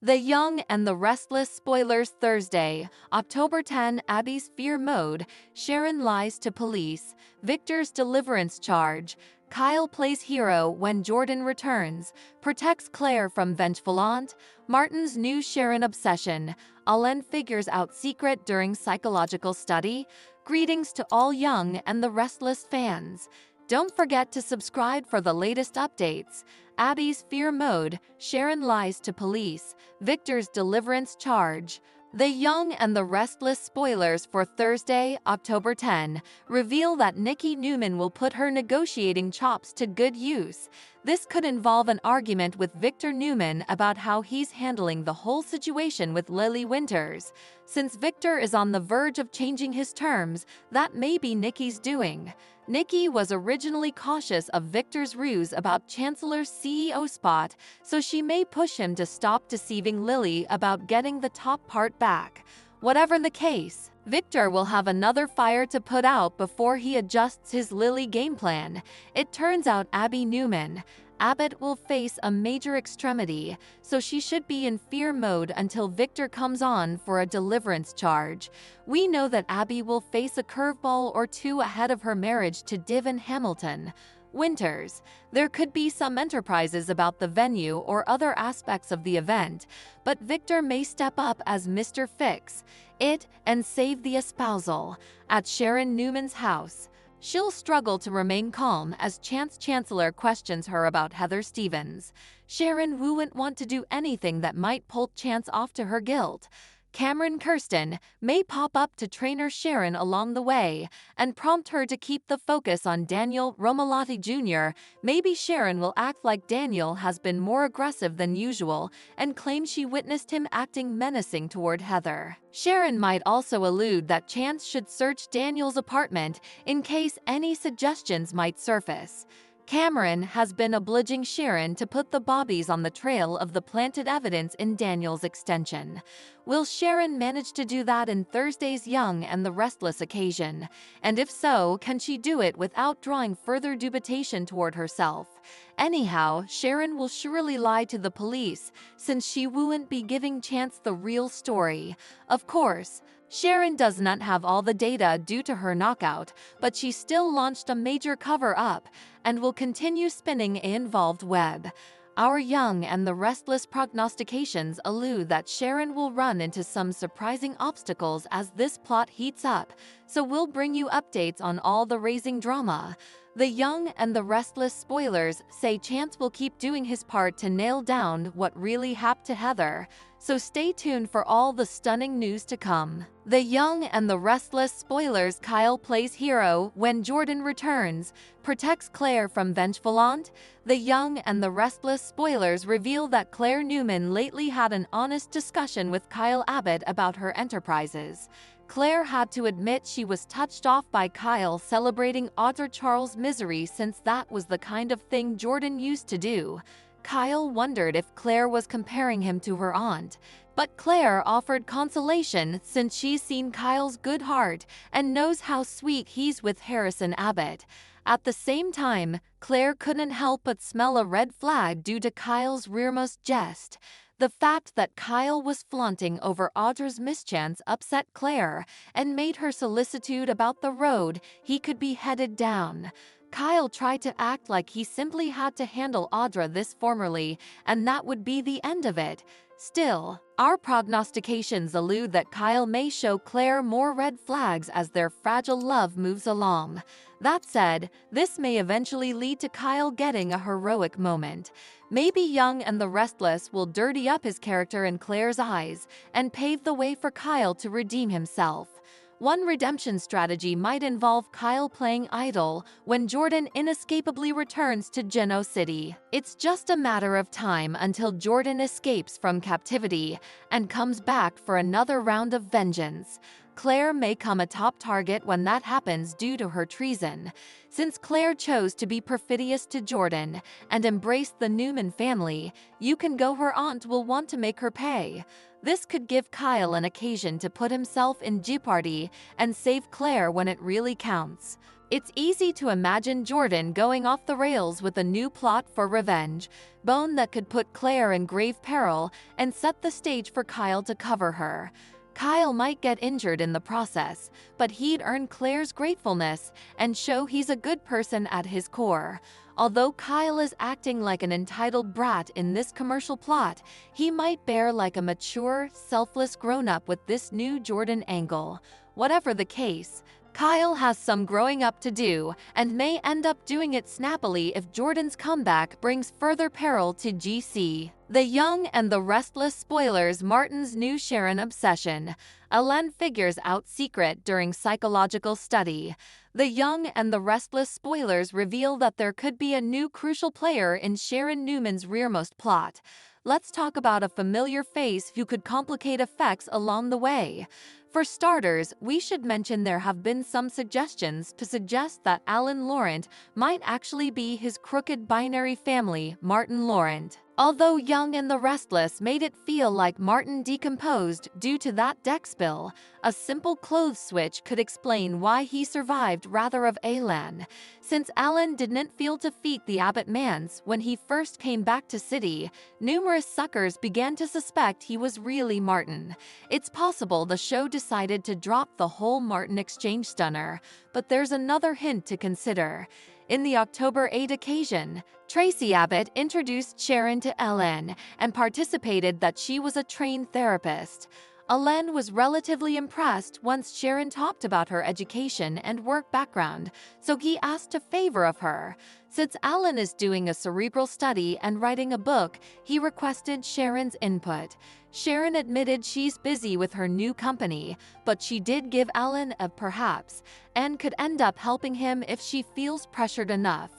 The Young and the Restless spoilers Thursday, October 10. Abby's fear mode, Sharon lies to police, Victor's deliverance charge, Kyle plays hero when Jordan returns, protects Claire from vengeful aunt, Martin's new Sharon obsession, Alen figures out secret during psychological study. Greetings to all Young and the Restless fans. Don't forget to subscribe for the latest updates. Abby's fear mode, Sharon lies to police, Victor's deliverance charge. The Young and the Restless spoilers for Thursday, October 10, reveal that Nikki Newman will put her negotiating chops to good use. This could involve an argument with Victor Newman about how he's handling the whole situation with Lily Winters. Since Victor is on the verge of changing his terms, that may be Nikki's doing. Nikki was originally cautious of Victor's ruse about Chancellor's CEO spot, so she may push him to stop deceiving Lily about getting the top part back. Whatever the case, Victor will have another fire to put out before he adjusts his Lily game plan. It turns out Abby Newman, Abbott will face a major extremity, so she should be in fear mode until Victor comes on for a deliverance charge. We know that Abby will face a curveball or two ahead of her marriage to Div Hamilton. Winters. There could be some enterprises about the venue or other aspects of the event, but Victor may step up as Mr. Fix It and save the espousal. At Sharon Newman's house, she'll struggle to remain calm as Chancellor questions her about Heather Stevens. Sharon won't want to do anything that might pull Chance off to her guilt. Cameron Kirsten may pop up to trainer Sharon along the way and prompt her to keep the focus on Daniel Romalotti Jr. Maybe Sharon will act like Daniel has been more aggressive than usual and claim she witnessed him acting menacing toward Heather. Sharon might also allude that Chance should search Daniel's apartment in case any suggestions might surface. Cameron has been obliging Sharon to put the bobbies on the trail of the planted evidence in Daniel's extension. Will Sharon manage to do that in Thursday's Young and the Restless occasion? And if so, can she do it without drawing further dubitation toward herself? Anyhow, Sharon will surely lie to the police, since she won't be giving Chance the real story. Of course, Sharon does not have all the data due to her knockout, but she still launched a major cover-up and will continue spinning an involved web. Our Young and the Restless prognostications allude that Sharon will run into some surprising obstacles as this plot heats up, so we'll bring you updates on all the raising drama. The Young and the Restless spoilers say Chance will keep doing his part to nail down what really happened to Heather, so stay tuned for all the stunning news to come. The Young and the Restless spoilers. Kyle plays hero when Jordan returns, protects Claire from vengeful aunt. The Young and the Restless spoilers reveal that Claire Newman lately had an honest discussion with Kyle Abbott about her enterprises. Claire had to admit she was touched off by Kyle celebrating Audra Charles' misery, since that was the kind of thing Jordan used to do. Kyle wondered if Claire was comparing him to her aunt, but Claire offered consolation since she's seen Kyle's good heart and knows how sweet he's with Harrison Abbott. At the same time, Claire couldn't help but smell a red flag due to Kyle's rearmost jest. The fact that Kyle was flaunting over Audra's mischance upset Claire and made her solicitude about the road he could be headed down. Kyle tried to act like he simply had to handle Audra this formally, and that would be the end of it. Still, our prognostications allude that Kyle may show Claire more red flags as their fragile love moves along. That said, this may eventually lead to Kyle getting a heroic moment. Maybe Young and the Restless will dirty up his character in Claire's eyes and pave the way for Kyle to redeem himself. One redemption strategy might involve Kyle playing idol when Jordan inescapably returns to Geno City. It's just a matter of time until Jordan escapes from captivity and comes back for another round of vengeance. Claire may come a top target when that happens due to her treason. Since Claire chose to be perfidious to Jordan and embrace the Newman family, you can go her aunt will want to make her pay. This could give Kyle an occasion to put himself in jeopardy and save Claire when it really counts. It's easy to imagine Jordan going off the rails with a new plot for revenge, bone that could put Claire in grave peril and set the stage for Kyle to cover her. Kyle might get injured in the process, but he'd earn Claire's gratefulness and show he's a good person at his core. Although Kyle is acting like an entitled brat in this commercial plot, he might bear like a mature, selfless grown-up with this new Jordan angle. Whatever the case, Kyle has some growing up to do and may end up doing it snappily if Jordan's comeback brings further peril to GC. The Young and the Restless spoilers Martin's new Sharon obsession. Ellen figures out secret during psychological study. The Young and the Restless spoilers reveal that there could be a new crucial player in Sharon Newman's rearmost plot. Let's talk about a familiar face who could complicate effects along the way. For starters, we should mention there have been some suggestions to suggest that Alan Laurent might actually be his crooked binary family, Martin Laurent. Although Young and the Restless made it feel like Martin decomposed due to that deck spill, a simple clothes switch could explain why he survived rather of Alan. Since Alan didn't feel defeat the Abbott Mans when he first came back to City, numerous suckers began to suspect he was really Martin. It's possible the show decided to drop the whole Martin exchange stunner, but there's another hint to consider. In the October 8 occasion, Tracy Abbott introduced Sharon to Ellen and participated that she was a trained therapist. Ellen was relatively impressed once Sharon talked about her education and work background, so he asked a favor of her. Since Alan is doing a cerebral study and writing a book, he requested Sharon's input. Sharon admitted she's busy with her new company, but she did give Alan a perhaps, and could end up helping him if she feels pressured enough.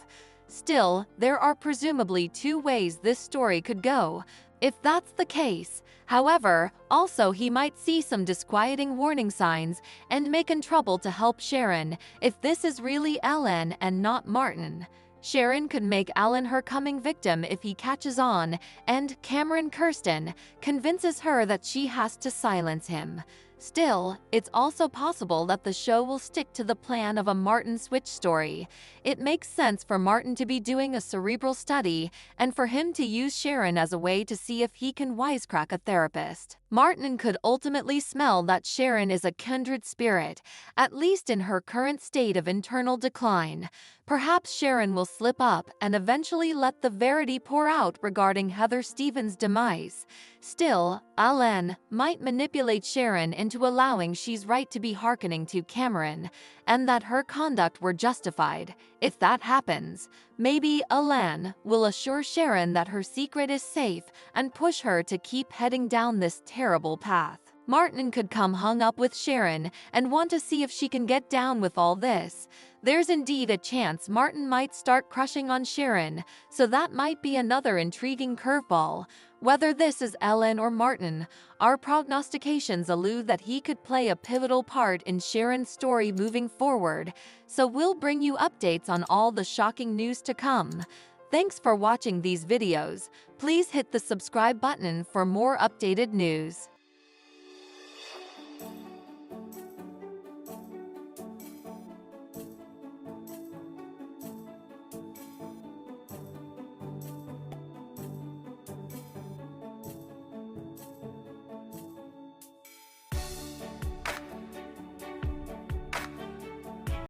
Still, there are presumably two ways this story could go. If that's the case, however, also he might see some disquieting warning signs and make in trouble to help Sharon if this is really Ellen and not Martin. Sharon could make Alan her coming victim if he catches on, and Cameron Kirsten convinces her that she has to silence him. Still, it's also possible that the show will stick to the plan of a Martin switch story. It makes sense for Martin to be doing a cerebral study and for him to use Sharon as a way to see if he can wisecrack a therapist. Martin could ultimately smell that Sharon is a kindred spirit, at least in her current state of internal decline. Perhaps Sharon will slip up and eventually let the verity pour out regarding Heather Stevens' demise. Still, Alan might manipulate Sharon into allowing she's right to be hearkening to Cameron, and that her conduct were justified. If that happens, maybe Alan will assure Sharon that her secret is safe and push her to keep heading down this terrible path. Martin could come hung up with Sharon and want to see if she can get down with all this. There's indeed a chance Martin might start crushing on Sharon, so that might be another intriguing curveball. Whether this is Ellen or Martin, our prognostications allude that he could play a pivotal part in Sharon's story moving forward, so we'll bring you updates on all the shocking news to come. Thanks for watching these videos. Please hit the subscribe button for more updated news.